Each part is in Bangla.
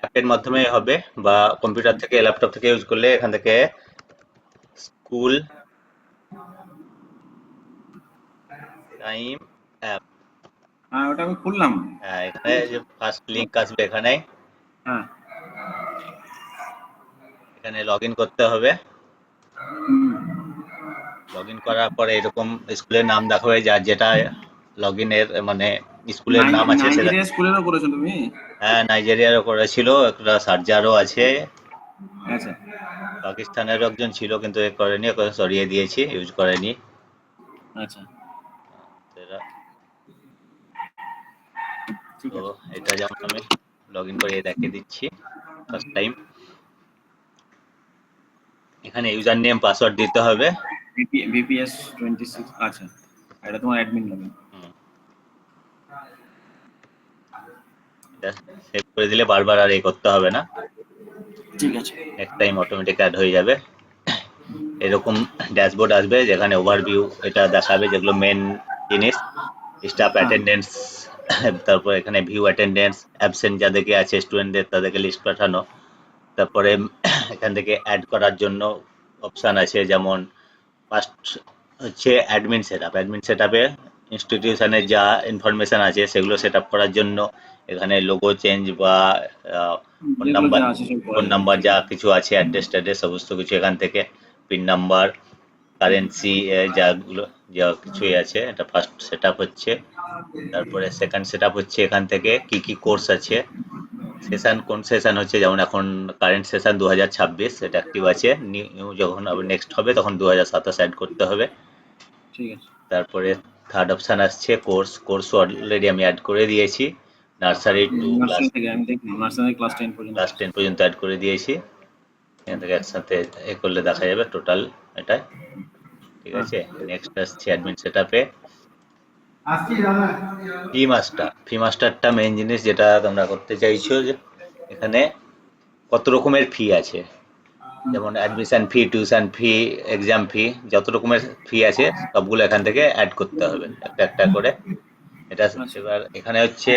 অ্যাপের মাধ্যমে হবে, বা কম্পিউটার থেকে ল্যাপটপ থেকে ইউজ করলে এখান থেকে স্কুল টাইম অ্যাপ, হ্যাঁ ওটা আমি খুললাম। এখানে যে ফার্স্ট লিংক আসবে এখানে, হ্যাঁ। এখানে লগ ইন করতে হবে। হুম। লগ ইন করার পরে এরকম স্কুলের নাম দেখাবে, যার যেটা লগ ইনের মানে স্কুলের নাম আছে সেটা। নাইজেরিয়া স্কুলেরও করেছো তুমি? হ্যাঁ, নাইজেরিয়ারও করেছিল, একটা সার্জারও আছে, আচ্ছা পাকিস্তানেরও একজন ছিল কিন্তু এ করেনি, ওকে সরিয়ে দিয়েছি, ইউজ করেনি। আচ্ছা সেটা ঠিক তো আছে। এটা যেমন আমি লগ ইন করে দেখিয়ে দিচ্ছি ফার্স্ট টাইম। এখানে ইউজার নেম পাসওয়ার্ড দিতে হবে। ভিপিএস 26। আচ্ছা এটা তোমার অ্যাডমিন লগইন। হুম, এটা সেভ করে দিলে বারবার আর এই করতে হবে না, ঠিক আছে। নেক্সট টাইম অটোমেটিক অ্যাড হয়ে যাবে। এরকম ড্যাশবোর্ড আসবে যেখানে ওভারভিউ এটা দেখাবে, যেগুলো মেন জিনিস, স্টাফ হ্যাঁ অ্যাটেন্ডেন্স, তারপর এখানে ভিউ অ্যাটেন্ডেন্স, অ্যাবসেন্ট যাদেরকে আছে স্টুডেন্টদের তাদেরকে লিস্ট পাঠানো। তারপরে এখান থেকে অ্যাড করার জন্য অপশান আছে, যেমন ফার্স্ট হচ্ছে অ্যাডমিন সেটআপ। অ্যাডমিন সেটআপে ইনস্টিটিউশনের যা ইনফরমেশন আছে সেগুলো সেট আপ করার জন্য এখানে লোগো চেঞ্জ বা ফোন যেগুলো নাম্বার, যা আছে সব করা ফোন যাবে, নাম্বার ঠিক যা আছে। কিছু আছে, অ্যাড্রেস ট্যাড্রেস সমস্ত কিছু এখান থেকে, পিন নাম্বার, কারেন্সি, যাগুলো যা কিছুই আছে, এটা ফার্স্ট সেট আপ হচ্ছে। তারপরে সেকেন্ড সেট আপ হচ্ছে এখান থেকে কি কি কোর্স আছে, সেশন কোন সেশন হচ্ছে, যেমন এখন কারেন্ট সেশন 2026 এটা অ্যাক্টিভ আছে, নিউ যখন আবার নেক্সট হবে তখন 2027 অ্যাড করতে হবে। ঠিক আছে। তারপরে থার্ড অপশন আসছে কোর্স, কোর্স অলরেডি আমি অ্যাড করে দিয়েছি, নার্সারি টু ক্লাস নার্সারি থেকে আমি দেখলাম, নার্সারি ক্লাস 10 পর্যন্ত ক্লাস আছে। 10 পর্যন্ত অ্যাড করে দিয়েছি। এখান থেকে একসাথে এ করলে দেখা যাবে টোটাল এটা, ঠিক হ্যাঁ। আছে। নেক্সট আসছে অ্যাডমিন সেটআপে ফি মাস্টারটা মেইন জিনিস যেটা তোমরা করতে চাইছো, যে এখানে কত রকমের ফি আছে, যেমন অ্যাডমিশন ফি, টিউশন ফি, এক্সাম ফি, যত রকমের ফি আছে সবগুলো এখান থেকে অ্যাড করতে হবে একটা একটা করে। এটা আচ্ছা এবার এখানে হচ্ছে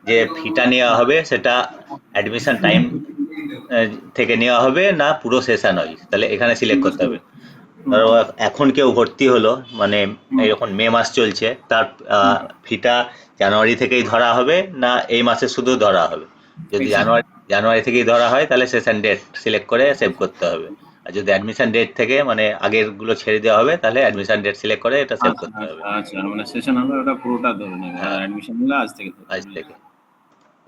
যে ফিটা নেওয়া হবে সেটা অ্যাডমিশন টাইম থেকে নেওয়া হবে না পুরো সেশন হয়, তাহলে এখানে সিলেক্ট করতে হবে। হুম ধরো এখন কেউ ভর্তি হলো, মানে হুম। এই যখন মে মাস চলছে, তার ফিটা জানুয়ারি থেকেই ধরা হবে না এই মাসে শুধু ধরা হবে। যদি এক্স্যাক্টলি। জানুয়ারি জানুয়ারি থেকেই ধরা হয় তাহলে সেশন ডেট সিলেক্ট করে সেভ করতে হবে। আর যদি অ্যাডমিশন ডেট থেকে মানে আগের গুলো ছেড়ে দেওয়া হবে তাহলে অ্যাডমিশন ডেট সিলেক্ট করে এটা সেভ আচ্ছা করতে আচ্ছা হবে। আচ্ছা, মানে সেশন হলে ওটা পুরোটা ধরে নেবে, আর হ্যাঁ, অ্যাডমিশন নিলে আজ থেকে ধরবে, আজ বুঝলাম। থেকে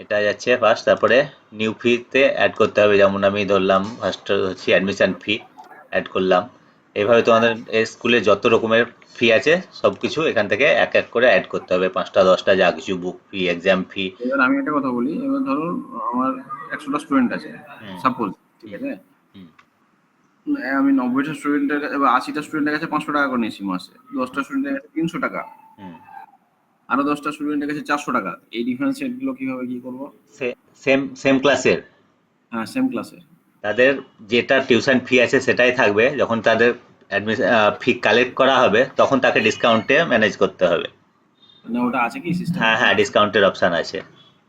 এটা যাচ্ছে ফার্স্ট। তারপরে নিউ ফিতে অ্যাড করতে হবে, যেমন আমি ধরলাম ফার্স্ট হচ্ছে অ্যাডমিশন ফি অ্যাড করলাম। এইভাবে তোমাদের স্কুলে যত রকমের ফি আছে সব কিছু এখান থেকে এক এক করে অ্যাড করতে হবে, 5টা 10টা যা কিছু, বুক ফি, এক্সাম ফি। এবার আমি একটা কথা বলি, এবার ধরুন আমার 100টা স্টুডেন্ট আছে, হুম, সাপোজ, ঠিক হুম, আছে। হুম, আমি 90টা স্টুডেন্টের কাছে বা 80টা স্টুডেন্টের কাছে 500 টাকা করে নিয়েছি মাসে, 10টা হুম, স্টুডেন্টের কাছে 300 টাকা, হুম। আরো 10টা স্টুডেন্টের কাছে 400 টাকা। এই ডিফারেন্স রেটগুলো কিভাবে কি করবো? সেম সেম ক্লাসের হ্যাঁ সেম ক্লাসের। তাদের যেটা টিউশন ফি আছে সেটাই থাকবে, যখন তাদের অ্যাডমিশন ফি কালেক্ট করা হবে তখন তাকে ডিসকাউন্টে ম্যানেজ করতে হবে। মানে ওটা আছে কি সিস্টেম হ্যাঁ, ওটা? হ্যাঁ, ডিসকাউন্টের অপশন আছে।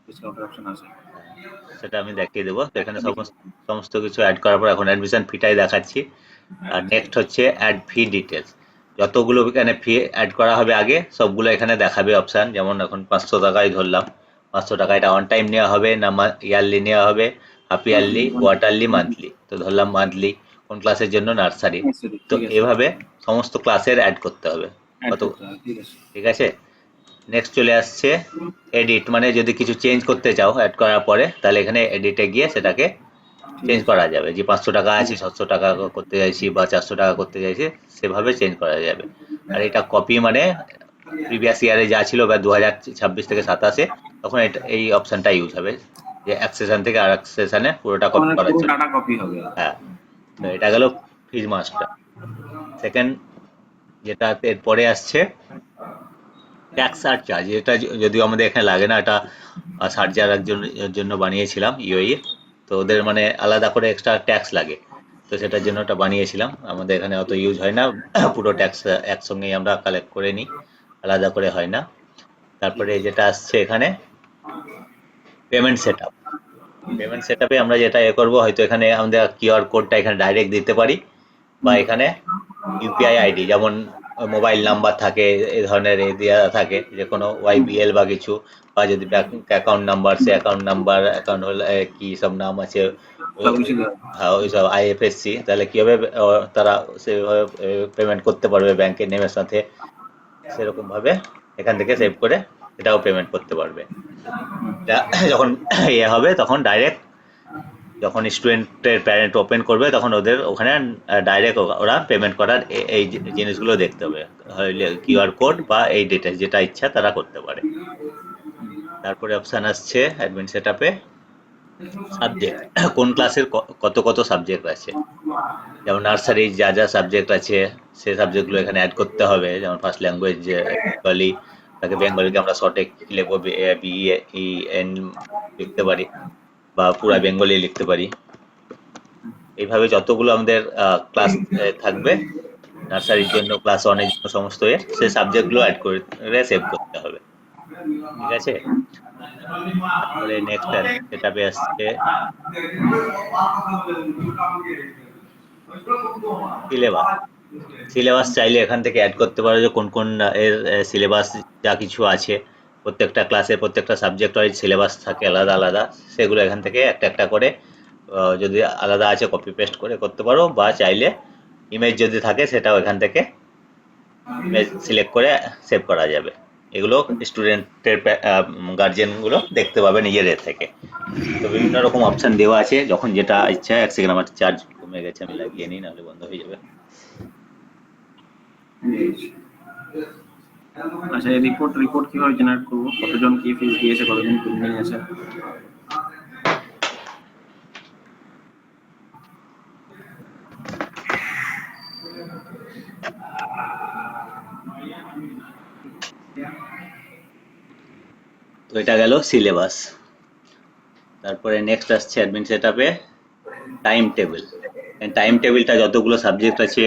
ডিসকাউন্টের অপশন আছে? হ্যাঁ, সেটা আমি দেখিয়ে দেবো। তো এখানে একটা দেখি। সমস্ত সমস্ত কিছু অ্যাড করার পর এখন অ্যাডমিশন ফিটাই দেখাচ্ছি। আর নেক্সট হচ্ছে অ্যাড ফি ডিটেলস, যতগুলো এখানে ফি অ্যাড করা হবে আগে সবগুলো এখানে দেখাবে অপশান। যেমন এখন 500 টাকাই ধরলাম, 500 টাকা এটা অন টাইম নেওয়া হবে না ইয়ারলি নেওয়া হবে, হাফ ইয়ারলি, কোয়ার্টারলি, মান্থলি। তো ধরলাম মান্থলি, কোন ক্লাসের জন্য, নার্সারি। তো ঠিক আছে। এভাবে সমস্ত ক্লাসের অ্যাড করতে হবে অ্যাড কত, করতে হবে, ঠিক আছে। ঠিক আছে। নেক্সট চলে আসছে এডিট, মানে যদি কিছু চেঞ্জ করতে চাও অ্যাড করার পরে তাহলে এখানে এডিটে গিয়ে সেটাকে ঠিক চেঞ্জ আছে। করা যাবে, যে 500 টাকা ঠিক আছে আছে। 700 টাকা করতে চাইছি বা 400 টাকা করতে চাইছি, সেভাবে চেঞ্জ করা যাবে। আর এটা কপি মানে প্রিভিয়াস ইয়ারে যা ছিল বা 2026 থেকে 27 তখন এটা এই অপশনটা ইউজ হবে, যে এক সেশন থেকে আর এক সেশনে পুরোটা কপি মানে করার পুরো জন্য। ডাটা কপি হবে। হ্যাঁ, তো এটা গেল ফিজ মাস্টার। সেকেন্ড যেটা এরপরে আসছে ট্যাক্স আর চার্জ, এটা যদিও আমাদের এখানে লাগে না, এটা সার্জার একজনের জন্য বানিয়েছিলাম ইউএই, তো ওদের মানে আলাদা করে এক্সট্রা ট্যাক্স লাগে, তো সেটার জন্য ওটা বানিয়েছিলাম। আমাদের এখানে অত ইউজ হয় না, পুরো ট্যাক্স একসঙ্গেই আমরা কালেক্ট করে নিই, আলাদা করে হয় না। ঠিক তারপরে আছে। যেটা আসছে এখানে পেমেন্ট সেট আপ, পেমেন্ট সেটআপে আমরা যেটা করব, হয়তো এখানে আমাদের কিউআর কোডটা এখানে ডাইরেক্ট দিতে পারি, বা এখানে ইউপিআই আইডি, যেমন মোবাইল নাম্বার থাকে, এই ধরনের দেওয়া থাকে, যে কোনো ওয়াইবিএল বা কিছু, বা যদি ব্যাংক অ্যাকাউন্ট নাম্বার, সে অ্যাকাউন্ট নাম্বার, অ্যাকাউন্ট হলে কি সব নাম আছে, সব কিছু দেওয়া। হ্যাঁ ওইসব আইএফএসসি, তাহলে কি হবে, তারা সেভাবে পেমেন্ট করতে পারবে ব্যাংকের নেমের সাথে, সেরকম ভাবে এখান থেকে সেভ করে এটাও পেমেন্ট করতে পারবে। এটা যখন ইয়ে হবে তখন ডাইরেক্ট, যখন স্টুডেন্টের প্যারেন্ট ওপেন করবে তখন ওদের ওখানে ডাইরেক্ট ওরা পেমেন্ট করার এই জিনিসগুলো দেখতে হবে, কিউআর কোড বা এই ডেটা যেটা ইচ্ছা তারা করতে পারে। তারপরে অপশান আসছে অ্যাডমিন সেটআপে সাবজেক্ট, কোন ক্লাসের কত কত সাবজেক্ট আছে, যেমন নার্সারি যা যা সাবজেক্ট আছে সেই সাবজেক্টগুলো এখানে অ্যাড করতে হবে। যেমন ফার্স্ট ল্যাঙ্গুয়েজ যে বেঙ্গলি, তাকে বেঙ্গলিকে আমরা শর্টে কি লিখবো, BEN লিখতে পারি, বা পুরা বেঙ্গলি লিখতে পারি। এইভাবে যতগুলো আমাদের ক্লাস থাকবে, নার্সারির জন্য, ক্লাস 1 এর জন্য, সমস্ত সেই সাবজেক্টগুলো অ্যাড করে সেভ করতে হবে। ঠিক আছে, তারপরে নেক্সট সেটআপে আসছে সিলেবাস। সিলেবাস চাইলে এখান থেকে অ্যাড করতে পারো, যে কোন কোন এর সিলেবাস যা কিছু আছে, প্রত্যেকটা ক্লাসে প্রত্যেকটা সাবজেক্ট ওয়াইজ সিলেবাস থাকে আলাদা আলাদা, সেগুলো এখান থেকে একটা একটা করে যদি আলাদা আছে কপি পেস্ট করে করতে পারো, বা চাইলে ইমেজ যদি থাকে সেটাও এখান থেকে ইমেজ সিলেক্ট করে সেভ করা যাবে। এগুলো স্টুডেন্টের গার্জেনগুলো দেখতে পাবে নিজেদের থেকে। তো বিভিন্ন রকম অপশন দেওয়া আছে, যখন যেটা ইচ্ছা। এক সেকেন্ড, আমার চার্জ কমে গেছে, আমি লাগিয়ে নিই, নাহলে বন্ধ হয়ে যাবে। আচ্ছা, এই রিপোর্ট রিপোর্ট কিভাবে জেনারেট করবো? কতজন কি ফিস দিয়েছে, কতজন পেন্ডিং আছে? তো এটা গেল সিলেবাস। তারপরে নেক্সট আসছে অ্যাডমিন সেটআপে টাইম টেবিল। টাইম টেবিলটা যতগুলো সাবজেক্ট আছে,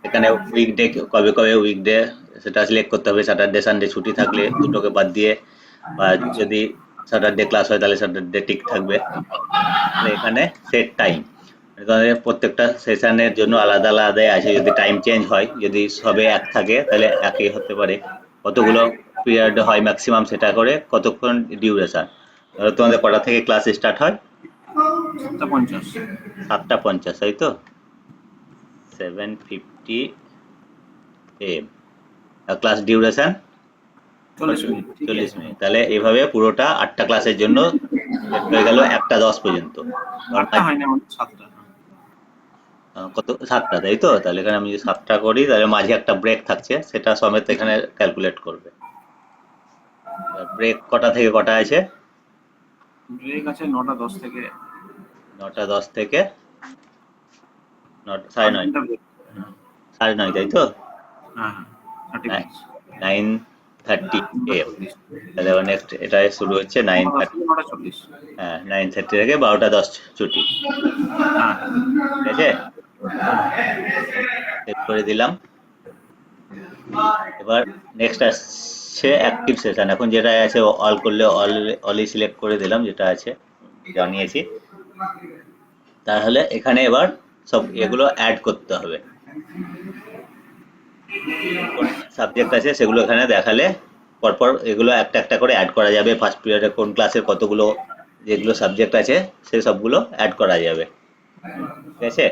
এখানে উইকডে কবে কবে উইকডে সেটা সিলেক্ট করতে হবে। স্যাটারডে সানডে ছুটি থাকলে দুটোকে বাদ দিয়ে, বা যদি স্যাটারডে ক্লাস হয় তাহলে স্যাটারডে টিক থাকবে। তাহলে এখানে সেট টাইম, তাদের প্রত্যেকটা সেশনের জন্য আলাদা আলাদাই আছে। যদি টাইম চেঞ্জ হয়, যদি সবে এক থাকে তাহলে একই হতে পারে, কতগুলো পিরিয়ড হয় ম্যাক্সিমাম সেটা করে, কতক্ষণ ডিউরেশন। তোমাদের কটা থেকে ক্লাস স্টার্ট হয়? 7:50। 7:50, তাই তো, 7:50 AM। ক্লাস ডিউরেশন 40 মিনিট, ঠিক 40 আছে। মিনিট। তাহলে এইভাবে পুরোটা 8টা ক্লাসের জন্য সেট হয়ে গেল 1:10 পর্যন্ত। কারণ 8টা হয় না, আমাদের 7টা। কত, 7টা, তাই তো। তাহলে এখানে আমি যদি 7টা করি, তাহলে মাঝে একটা ব্রেক থাকছে, সেটা সমেত এখানে ক্যালকুলেট করবে। ব্রেক কটা থেকে কটা আছে? ব্রেক আছে 9:10 থেকে 9:10 থেকে 9:30, 3:30 ব্রেক। 9:30, তাই তো। হ্যাঁ, 30 মিনিটস। 9:30 AM। 9:40। তাহলে আবার নেক্সট এটা শুরু হচ্ছে 9:10 9:30। থেকে 9:40। হ্যাঁ, 9:30 থেকে 12:10 ছুটি। হ্যাঁ। ঠিক আছে, সেভ করে দিলাম। এবার নেক্সট আসছে অ্যাক্টিভ সেশন। এখন যেটা আছে অল করলে অলই সিলেক্ট করে দিলাম, যেটা আছে জানিয়েছি। তাহলে এখানে এবার সব এগুলো অ্যাড করতে হবে। কোন সাবজেক্ট আছে সেগুলো এখানে দেখালে পরপর এগুলো একটা একটা করে অ্যাড করা যাবে। ফার্স্ট পিরিয়ডে কোন ক্লাসের কতগুলো যেগুলো সাবজেক্ট আছে সেই সবগুলো অ্যাড করা যাবে। ঠিক আছে,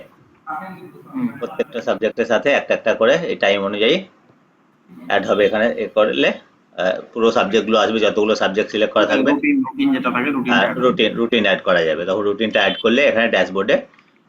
প্রত্যেকটা সাবজেক্টের সাথে একটা একটা করে এই টাইম অনুযায়ী অ্যাড হবে। এখানে এ করলে পুরো সাবজেক্টগুলো আসবে, যতগুলো সাবজেক্ট সিলেক্ট করা থাকবে। রুটিন যেটা থাকে, হ্যাঁ, রুটিনটা। রুটিন অ্যাড করা যাবে। তখন রুটিনটা অ্যাড করলে এখানে ড্যাশবোর্ডে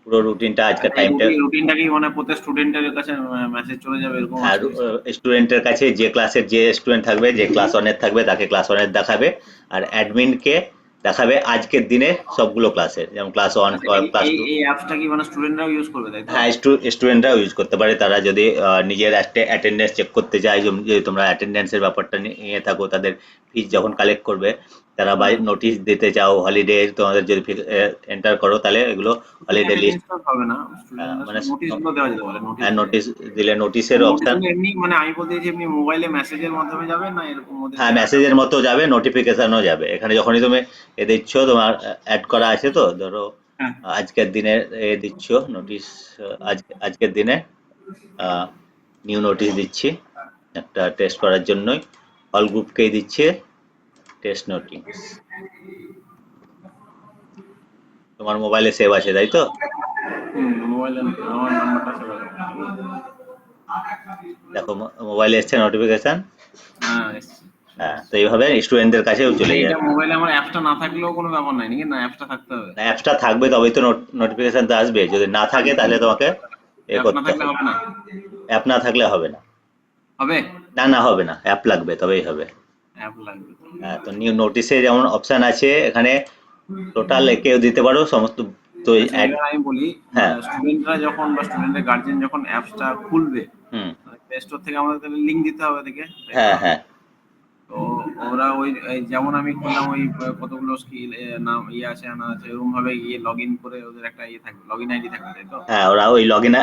পুরো রুটিনটা, আজকের এই টাইমটা। রুটিনটা কি মানে প্রত্যেক স্টুডেন্টের কাছে মেসেজ চলে যাবে, এরকম হ্যাঁ, আছে? স্টুডেন্টের কাছে যে ক্লাসের যে স্টুডেন্ট থাকবে, যে ক্লাস 1-এর থাকবে তাকে ক্লাস 1-এর দেখাবে, আর অ্যাডমিনকে দেখাবে আজকের দিনে সবগুলো ক্লাসের, যেমন ক্লাস 1, আচ্ছা, এই ক্লাস এই 2। এই অ্যাপসটা কি মানে স্টুডেন্টরাও ইউজ করবে, তাই তো? হ্যাঁ, স্টুডেন্টরাও ইউজ করতে পারে। তারা যদি নিজের অ্যাটেন্ডেন্স চেক করতে চায়, যদি তোমরা অ্যাটেন্ডেন্সের ব্যাপারটা নিয়ে থাকো, তাদের ফিস যখন কালেক্ট করবে তারা বাই নোটিশ দিতে চাও হলিডে তোমাদের যদি এন্টার করো তাহলে এগুলো হলিডে লিস্ট, অ্যাটেন্ডেন্স হবে না, স্টুডেন্টদের মানে নোটিশ গুলো দেওয়া যেতে পারে, নোটিশ দেওয়া নোটিশ দিলে নোটিশের নোটিশ অপশন, গুলো এমনি মানে আমি বলতে চাইছি এমনি মোবাইলে মেসেজের মাধ্যমে যাবে না এরকম ওদের হ্যাঁ যে মেসেজের মতো যাবে, নোটিফিকেশনও যাবে। এখানে যখনই তুমি দিচ্ছ তোমার অ্যাড করা আছে, তো ধরো হ্যাঁ আজকের দিনে দিচ্ছ নোটিশ, আজকের দিনে নিউ নোটিশ দিচ্ছি একটা টেস্ট করার জন্যই, অল গ্রুপকেই দিচ্ছে টেস্ট নোটিশ। তোমার মোবাইলে সেভ আছে তাই তো? মোবাইলে আমার নাম্বারটা সেভ আছে। দেখো মোবাইলে এসছে নোটিফিকেশন। হ্যাঁ এসছে। হ্যাঁ, তো এইভাবে স্টুডেন্টদের কাছেও চলে এটা যাবে। মোবাইলে আমার অ্যাপটা না থাকলেও কোনো ব্যাপার নাই নাকি, না অ্যাপটা থাকতে হবে? অ্যাপসটা থাকবে তবেই তো নোটিফিকেশন তো আসবে, যদি না থাকে তাহলে তোমাকে অ্যাপ না করতে থাকলে হবে। হবে না? অ্যাপ না থাকলে হবে না। হবে? না না, হবে না, অ্যাপ লাগবে তবেই হবে। অ্যাপ লাগবে তো। হ্যাঁ, তো নিউ নোটিশে যেমন অপশন আছে এখানে, টোটাল একেও দিতে পারো সমস্ত, তো আচ্ছা অ্যাড। এবার আমি বলি, হ্যাঁ। স্টুডেন্টরা যখন বা স্টুডেন্টের গার্জেন যখন অ্যাপসটা খুলবে, হুম। প্লে স্টোর থেকে আমাদের তাহলে লিঙ্ক দিতে হবে দেখে, তাই তো? হ্যাঁ হ্যাঁ। তো ওরা ওই এই যেমন আমি খুললাম ওই কতগুলো স্কিল নাম ইয়ে আছে না আছে এরকম ভাবে গিয়ে লগ ইন করে ওদের একটা ইয়ে থাকবে, লগ ইন আইডি থাকবে, তাই তো? হ্যাঁ, ওরা ওই লগ ইন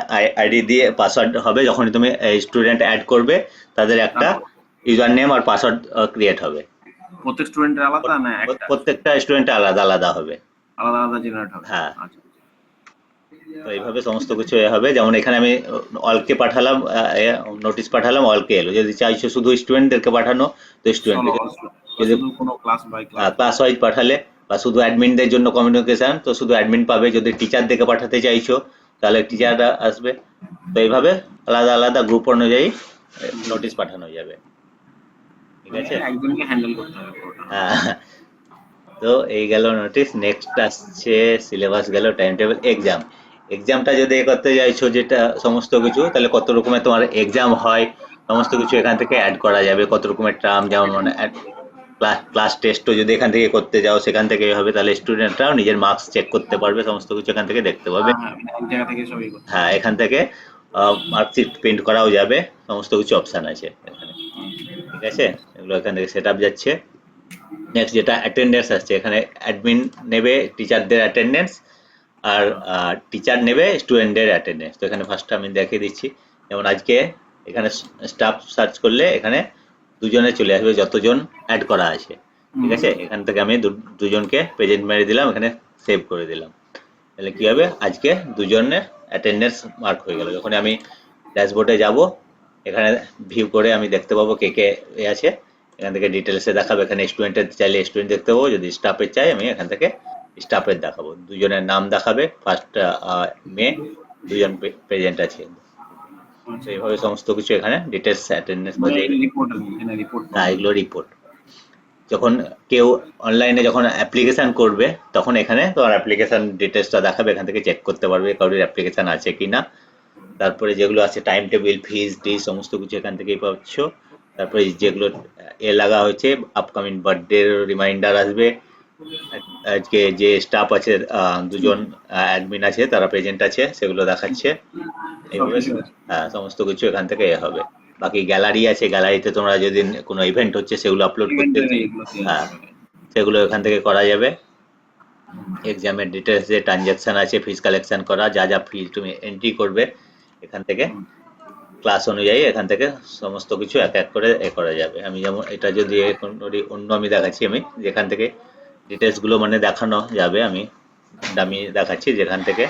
আইডি দিয়ে পাসওয়ার্ড হবে, যখনই তুমি স্টুডেন্ট অ্যাড করবে তাদের একটা তারপর ইউজার নেম আর পাসওয়ার্ড ক্রিয়েট হবে। প্রত্যেক স্টুডেন্টের আলাদা না একটা প্রত্যেকটা স্টুডেন্ট আলাদা আলাদা হবে। আলাদা আলাদা জেনারেট হবে? হ্যাঁ, আচ্ছা তো এইভাবে সমস্ত কিছু হবে। যেমন এখানে আমি অলকে পাঠালাম, নোটিশ পাঠালাম, অলকে এলো। যদি চাইছো শুধু স্টুডেন্টদেরকে পাঠানো তো স্টুডেন্ট, চলো যদি শুধু কোনো class by class class wise পাঠালে বা শুধু অ্যাডমিনদের জন্য কমিউনিকেশন, তো শুধু অ্যাডমিন পাবে। যদি টিচারদেরকে পাঠাতে চাইছো তাহলে টিচাররা আসবে। তো এইভাবে আলাদা আলাদা গ্রুপ অনুযায়ী নোটিশ পাঠানো যাবে। ঠিক মানে আছে। একজনকে হ্যান্ডেল করতে হবে পুরোটা। হ্যাঁ, তো এই গেল নোটিশ। নেক্সট আসছে সিলেবাস, গেল টাইম টেবিল, এক্সাম। এক্সামটা যদি এ করতে চাইছো যেটা সমস্ত কিছু, তাহলে কত রকমের তোমার এক্সাম হয় সমস্ত কিছু এখান থেকে অ্যাড করা যাবে। কত রকমের টার্ম, যেমন মানে ক্লাস টেস্টও যদি এখান থেকে করতে যাও সেখান থেকে হবে, তাহলে স্টুডেন্টরাও নিজের মার্কস চেক করতে পারবে, সমস্ত কিছু এখান থেকে দেখতে পাবে। হ্যাঁ হ্যাঁ মানে এক জায়গা থেকে সবই করতে হ্যাঁ, হবে। এখান থেকে মার্কশিট প্রিন্ট করাও যাবে, সমস্ত কিছু অপশান আছে এখানে। ঠিক আছে, এগুলো এখান থেকে সেট আপ যাচ্ছে। নেক্সট যেটা অ্যাটেন্ডেন্স আসছে, এখানে অ্যাডমিন নেবে টিচারদের অ্যাটেন্ডেন্স, আর টিচার নেবে স্টুডেন্টদের অ্যাটেন্ডেন্স। তো এখানে ফার্স্ট আমি দেখিয়ে দিচ্ছি। যেমন আজকে এখানে স্টাফ সার্চ করলে এখানে দুজনে চলে আসবে, যতজন অ্যাড করা আছে। ঠিক আছে, এখান থেকে আমি দুজনকে প্রেজেন্ট মেরে দিলাম, এখানে সেভ করে দিলাম। তাহলে কি হবে, আজকে দুজনের অ্যাটেন্ডেন্স মার্ক হয়ে গেল। যখন আমি ড্যাশবোর্ডে যাব, এখানে ভিউ করে আমি দেখতে পাবো কে কে আছে। এখান থেকে ডিটেলসে দেখাবো। এখানে স্টুডেন্টের চাইলে স্টুডেন্ট দেখতে পাবো, যদি স্টাফের চাই আমি এখান থেকে স্টাফের দেখাবো। দুজনের নাম দেখাবে, ফার্স্ট মেয়ে, দুজন প্রেজেন্ট আছে। তো আচ্ছা এইভাবে সমস্ত কিছু এখানে ডিটেলস অ্যাটেন্ডেন্স মানে বজায়। রিপোর্ট এখানে রিপোর্ট হ্যাঁ, পাবো। এগুলো রিপোর্ট। যখন কেউ অনলাইনে যখন অ্যাপ্লিকেশন করবে তখন এখানে তোমার অ্যাপ্লিকেশন ডিটেলসটা দেখাবে, এখান থেকে চেক করতে পারবে কারোর অ্যাপ্লিকেশন আছে কি না। তারপরে যেগুলো আছে টাইম টেবিল, ফিজ টি সমস্ত কিছু এখান থেকেই পাচ্ছ। তারপরে যেগুলো লাগা হয়েছে, আপকামিং বার্থডে রিমাইন্ডার আসবে। আজকে যে স্টাফ আছে, দুজন অ্যাডমিন আছে, তারা প্রেজেন্ট আছে, সেগুলো দেখাচ্ছে। এইভাবে সবকিছু আছে। হ্যাঁ, সমস্ত কিছু এখান থেকে হবে। বাকি গ্যালারি আছে, গ্যালারিতে তোমরা যদি কোনো ইভেন্ট হচ্ছে সেগুলো আপলোড করতে, ইভেন্টের এইগুলো দেওয়া হ্যাঁ, যাবে। সেগুলো এখান থেকে করা যাবে। এক্সামের ডিটেলস, যে ট্রানজ্যাকশন আছে, ফিস কালেকশন করা, যা যা ফি তুমি এন্ট্রি করবে এখান থেকে, ক্লাস অনুযায়ী এখান থেকে সমস্ত কিছু এক এক করে করা যাবে। আমি যেমন এটা যদি এখন অন্য আমি দেখাচ্ছি, আমি যেখান থেকে ডিটেলসগুলো মানে দেখানো যাবে, আমি ডামি দেখাচ্ছি যেখান থেকে।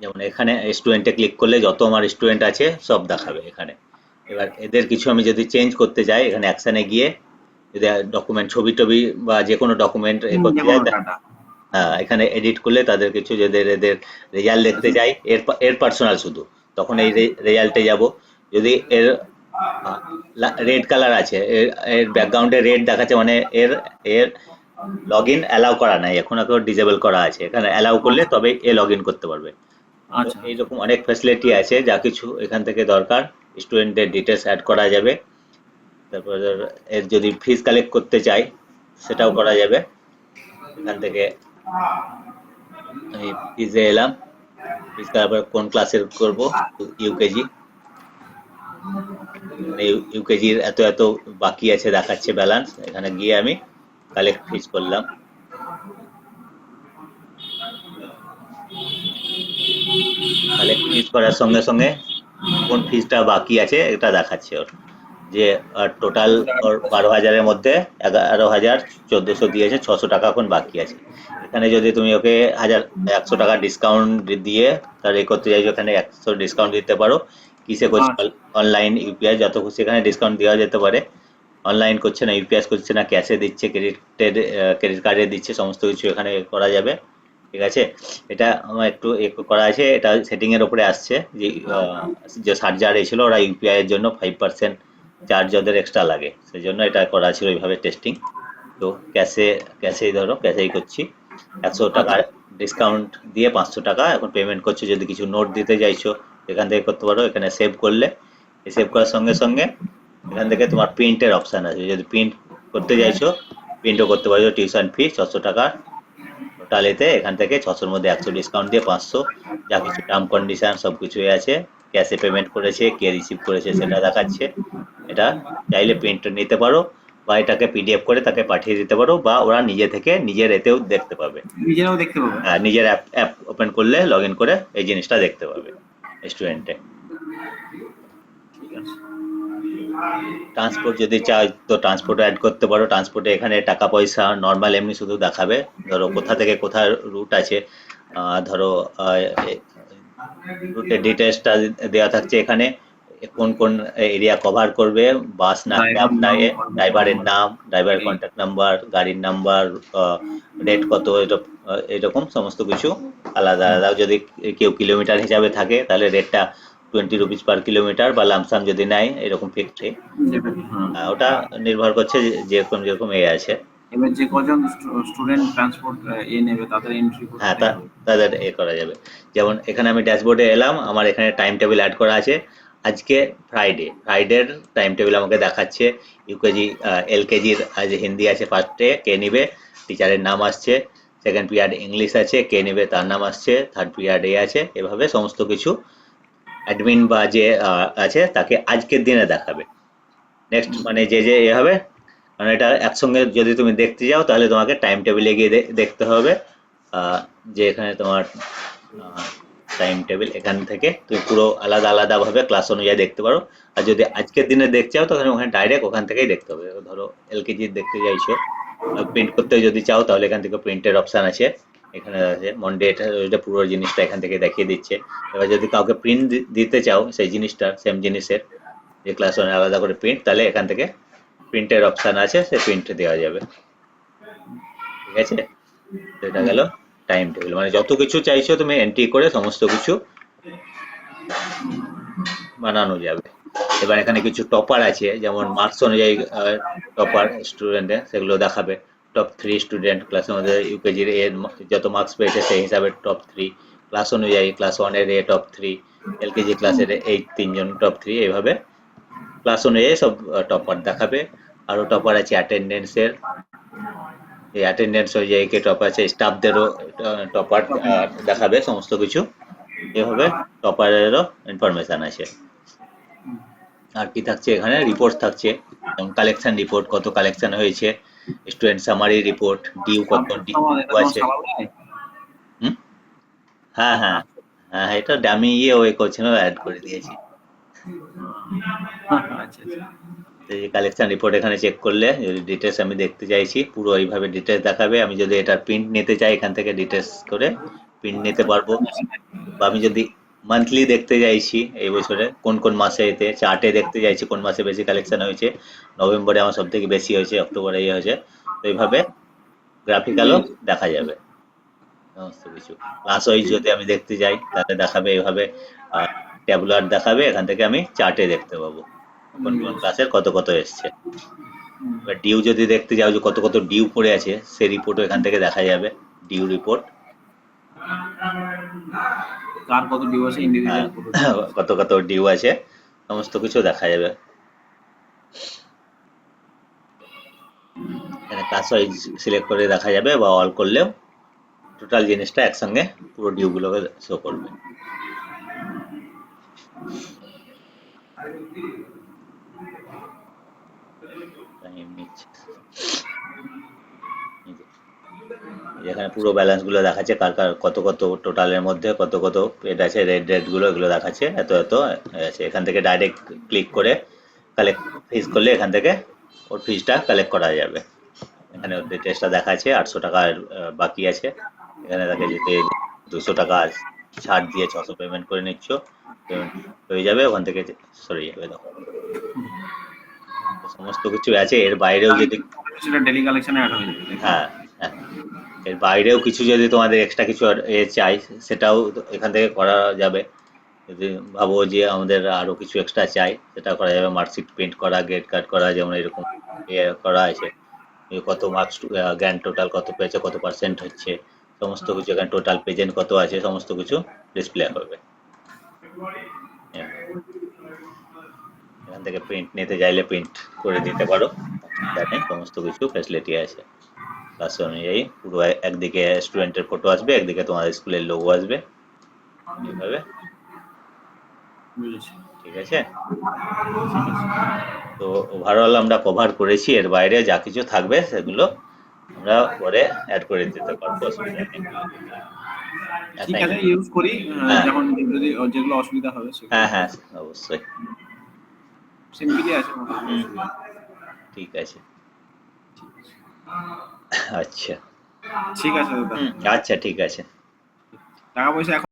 যেমন এখানে স্টুডেন্টে ক্লিক করলে যত আমার স্টুডেন্ট আছে সব দেখাবে এখানে। এবার এদের কিছু আমি যদি চেঞ্জ করতে চাই, এখানে অ্যাকশানে গিয়ে যদি ডকুমেন্ট, ছবি টবি বা যে কোনো ডকুমেন্ট করতে যে চাই, কোনো ডাটা। হ্যাঁ, এখানে এডিট করলে তাদের কিছু যদি এদের রেজাল্ট দেখতে চাই, এর পার্সোনাল শুধু, তখন এই রেজাল্টে যাব। যদি এর রেড কালার আছে, এর ব্যাকগ্রাউন্ডে রেড দেখাচ্ছে, মানে এর এর লগ ইন অ্যালাউ করা নাই, এখন ডিসেবল করা আছে। এখানে অ্যালাউ করলে আচ্ছা তবে এ লগ ইন করতে পারবে। তো আচ্ছা আচ্ছা। এইরকম অনেক ফ্যাসিলিটি আছে, যা কিছু এখান থেকে দরকার স্টুডেন্টের ডিটেলস অ্যাড করা যাবে। তারপর এর যদি ফিস কালেক্ট করতে চাই সেটাও করা যাবে এখান থেকে। আমি ফিজে এলাম, ফিজ করার পর কোন ক্লাসের করব, ইউকেজি। মানে ইউকেজির এত এত বাকি আছে দেখাচ্ছে ব্যালেন্স, এখানে গিয়ে আমি কালেক্ট ফিজ করলাম। কালেক্ট ফিজ করার সঙ্গে সঙ্গে কোন ফিজটা বাকি আছে এটা দেখাচ্ছে ওর, যে টোটাল ওর 12,000-এর মধ্যে 11,1400 দিয়েছে, 600 টাকা এখন বাকি আছে। এখানে যদি তুমি ওকে 100 টাকা ডিসকাউন্ট দিয়ে তার এ করতে চাইছো, এখানে 100 ডিসকাউন্ট দিতে পারো। কিসে করছে, আচ্ছা অনলাইন, ইউপিআই, যত খুশি এখানে ডিসকাউন্ট দেওয়া যেতে পারে। অনলাইন করছে না, ইউপিআই করছে না, ক্যাশে দিচ্ছে, ক্রেডিট কার্ডে দিচ্ছে, সমস্ত কিছু এখানে করা যাবে। ঠিক আছে, এটা আমার একটু করা আছে, এটা সেটিং এর উপরে আসছে যে যে 60,000 ছিল ওরা ইউপিআই এর জন্য 5% চার্জ ওদের এক্সট্রা লাগে, সেই জন্য এটা করা ছিল এইভাবে টেস্টিং। তো ক্যাশেই ধরো, ক্যাশেই করছি। 100 টাকা আচ্ছা ডিসকাউন্ট দিয়ে 500 টাকা এখন পেমেন্ট করছো। যদি কিছু নোট দিতে চাইছো এখান থেকে করতে পারো, এখানে সেভ করলে, সেভ করার সঙ্গে সঙ্গে এখান থেকে তোমার প্রিন্টের অপশন আছে, যদি প্রিন্ট করতে চাইছো প্রিন্টও করতে পারছো। টিউশন ফি 600 টাকা টোটাল, এতে এখান থেকে 600-র মধ্যে 100 ডিসকাউন্ট দিয়ে 500, যা কিছু টার্ম কন্ডিশন সব কিছুই আছে। ক্যাশে পেমেন্ট করেছে, কে রিসিভ করেছে সেটা দেখাচ্ছে। এটা চাইলে প্রিন্ট নিতে পারো, বা এটাকে পিডিএফ করে তাকে পাঠিয়ে দিতে পারো, বা ওরা নিজে থেকে নিজের এতেও দেখতে পাবে। নিজেরাও দেখতে পাবে। নিজের অ্যাপ ওপেন করলে, লগ ইন করে এই জিনিসটা দেখতে পাবে স্টুডেন্টে। ঠিক আছে। ট্রান্সপোর্ট যদি চাই তো ট্রান্সপোর্ট অ্যাড করতে পারো। ট্রান্সপোর্টে এখানে টাকা পয়সা নর্মাল এমনি শুধু দেখাবে, ধরো কোথা থেকে কোথায় রুট আছে, ধরো রুটের ডিটেলসটা দেওয়া থাকছে এখানে, কোন কোন এরিয়া কভার করবে, বাস না ক্যাব ড্রাইভার না, নাম, কন্ট্যাক্ট ড্রাইভারের নাম্বার, নাম, ড্রাইভারের গাড়ি। কন্ট্যাক্ট নাম্বার, গাড়ির নাম্বার, রেট কত, এরকম সমস্ত কিছু আলাদা আলাদা। যদি কেউ কিলোমিটার হিসাবে থাকে তাহলে রেটটা 20 রুপিস পার কিলোমিটার, বা লামসাম যদি নেয় এরকম ফিক্সড। যেটা হ্যাঁ। ওটা নির্ভর করছে যেরকম যেরকম এ আছে। এবার যে কজন স্টুডেন্ট ট্রান্সপোর্ট নেবে তাদের এন্ট্রি হ্যাঁ, করতে হবে। তাদের এ করা যাবে। যেমন এখানে আমি ড্যাশবোর্ডে এলাম, আমার এখানে টাইম টেবিল অ্যাড করা আছে। আজকে ফ্রাইডের টাইম টেবিল আমাকে দেখাচ্ছে। ইউকেজি, এলকেজির আজ হিন্দি আছে ফার্স্টে, কে নিবে, টিচারের নাম আসছে। সেকেন্ড পিরিয়ড ইংলিশ আছে, কে নিবে তার নাম আসছে। থার্ড পিরিয়ড এ আছে, এভাবে সমস্ত কিছু অ্যাডমিন বা যে আছে তাকে আজকের দিনে দেখাবে। নেক্সট মানে যে যে এ হবে, কারণ এটা একসঙ্গে যদি তুমি দেখতে যাও তাহলে তোমাকে টাইম টেবিলে গিয়ে দেখতে হবে। আহ, যে এখানে তোমার টাইম টেবিল, এখান থেকে তুমি পুরো আলাদা আলাদা ভাবে ক্লাস অনুযায়ী দেখতে পারো। আর যদি আজকের দিনে দেখতে চাও তাহলে ওখানে ডাইরেক্ট ওখান থেকেই দেখতে হবে। ধরো এলকেজি দেখতে চাইছো, প্রিন্ট করতে যদি চাও তাহলে এখান থেকে প্রিন্টের অপশন আছে, এখানে আছে মন্ডে, এটা পুরো জিনিসটা এখান থেকে দেখিয়ে দিচ্ছে। এবার যদি কাউকে প্রিন্ট দিতে চাও সেই জিনিসটা, সেম জিনিসের, যে ক্লাস ওয়ানে আলাদা করে প্রিন্ট, তাহলে এখান থেকে প্রিন্টের অপশন আছে, সে প্রিন্ট দেওয়া যাবে। ঠিক আছে, তো এটা গেল টাইম টেবিল, মানে যত কিছু চাইছো তুমি এন্ট্রি করে সমস্ত কিছু বানানো যাবে। এবার এখানে কিছু টপার আছে, যেমন মার্কস অনুযায়ী টপার স্টুডেন্টের সেগুলো দেখাবে। টপ 3 স্টুডেন্ট ক্লাসের মধ্যে ইউকেজির এর যত মার্কস পেয়েছে সেই হিসাবে টপ 3, ক্লাস অনুযায়ী ক্লাস 1-এর টপ 3, এলকেজি ক্লাসের এই 3 জন টপ 3, এইভাবে ক্লাস অনুযায়ী সব টপার দেখাবে। আরো টপার আছে অ্যাটেন্ডেন্সের, এই অ্যাটেন্ডেন্স অনুযায়ী কে টপ আছে, স্টাফদেরও টপার দেখাবে সমস্ত কিছু। এভাবে টপারেরও ইনফরমেশন আছে। আর কি থাকছে এখানে, রিপোর্ট থাকছে, যেমন কালেকশন রিপোর্ট, কত কালেকশন হয়েছে, স্টুডেন্ট সামারি রিপোর্ট, ডিউ কত, ডিউ এটা তোমার আছে। সালাও নেই? হুম, হ্যাঁ হ্যাঁ হ্যাঁ, এটা ডামি ইয়ে ওই করছিল, অ্যাড করে দিয়েছি। আচ্ছা আচ্ছা। তো এই কালেকশন রিপোর্ট এখানে চেক করলে, যদি ডিটেলস আমি দেখতে চাইছি পুরো এইভাবে ডিটেলস দেখাবে। আমি যদি এটার প্রিন্ট নিতে চাই এখান থেকে ডিটেলস করে প্রিন্ট নিতে পারবো। বা আমি যদি মান্থলি দেখতে চাইছি এই বছরে কোন কোন মাসে, এতে চার্টে দেখতে চাইছি কোন মাসে বেশি কালেকশন হয়েছে, নভেম্বরে আমার সব থেকে বেশি হয়েছে, অক্টোবরে ইয়ে হয়েছে, তো এইভাবে গ্রাফিক্যালও দেখা যাবে সমস্ত কিছু। ক্লাস ওয়াইজ যদি আমি দেখতে যাই তাহলে দেখাবে এইভাবে, ট্যাবুলার দেখাবে, এখান থেকে আমি চার্টে দেখতে পাবো কোন কোন ক্লাসের কত কত এসছে। এবার ডিউ যদি দেখতে যাও যে কত কত ডিউ পড়ে আছে, সেই রিপোর্টও এখান থেকে দেখা যাবে, ডিউ রিপোর্ট। কার কত ডিউ আছে, ইন্ডিভিজুয়াল কত ডিউ আছে। কত কত ডিউ আছে সমস্ত কিছু দেখা যাবে। এখানে ক্লাস ওয়াইজ সিলেক্ট করে দেখা যাবে, বা অল করলেও টোটাল জিনিসটা একসঙ্গে পুরো ডিউগুলোকে শো করবে। টাইম নিচ্ছে। এখানে পুরো ব্যালেন্স গুলো দেখাচ্ছে, কার কার কত কত টোটালের মধ্যে কত কত পেড আছে, রেড রেড গুলো এগুলো দেখাচ্ছে, এত এত আছে। এখান থেকে ডাইরেক্ট ক্লিক করে কালেক্ট ফিজ করলে এখান থেকে ওর ফিজটা কালেক্ট করা যাবে। এখানে ওর ডিটেলসটা দেখাচ্ছে, 800 টাকার বাকি আছে। এখানে দেখে যেতে 200 টাকা ছাড় দিয়ে 600 পেমেন্ট করে নিচ্ছ, পেমেন্ট হয়ে যাবে, ওখান থেকে সরে যাবে। দেখো সমস্ত কিছু আছে। এর বাইরেও যদি সেটা ডেলি কালেকশনে অ্যাড হয়ে যাবে। হ্যাঁ হ্যাঁ, এর বাইরেও কিছু যদি তোমাদের এক্সট্রা কিছু চাই, সেটাও এখান থেকে করা যাবে। যদি ভাবো যে আমাদের আরো কিছু এক্সট্রা চাই, সেটা করা যাবে। মার্কশিট প্রিন্ট করা, গ্রেড কার্ড করা, যেমন এরকম করা আছে। কত মার্কস, গ্র্যান্ড টোটাল কত পেয়েছে, কত পার্সেন্ট হচ্ছে, সমস্ত কিছু এখানে টোটাল প্রেজেন্ট কত আছে, সমস্ত কিছু ডিসপ্লে হবে। এখান থেকে প্রিন্ট নিতে চাইলে প্রিন্ট করে দিতে পারো, অসুবিধা নেই। সমস্ত কিছু ফ্যাসিলিটি আছে। ক্লাস অনুযায়ী পুরো একদিকে স্টুডেন্টের ফটো আসবে, একদিকে তোমাদের স্কুলের লোগো আসবে, এইভাবে। ঠিক আছে, তো ওভারঅল আমরা কভার করেছি। এর বাইরে যা কিছু থাকবে সেগুলো আমরা পরে অ্যাড করে দিতে পারবো, অসুবিধা নেই। ঠিক আছে, ইউজ করি হ্যাঁ যখন যদি যেগুলো অসুবিধা হবে সেগুলো। হ্যাঁ হ্যাঁ, অবশ্যই। সিম্পলি আছে ঠিক আছে, আচ্ছা। ঠিক আছে দাদা। আচ্ছা ঠিক আছে। টাকা পয়সা এখন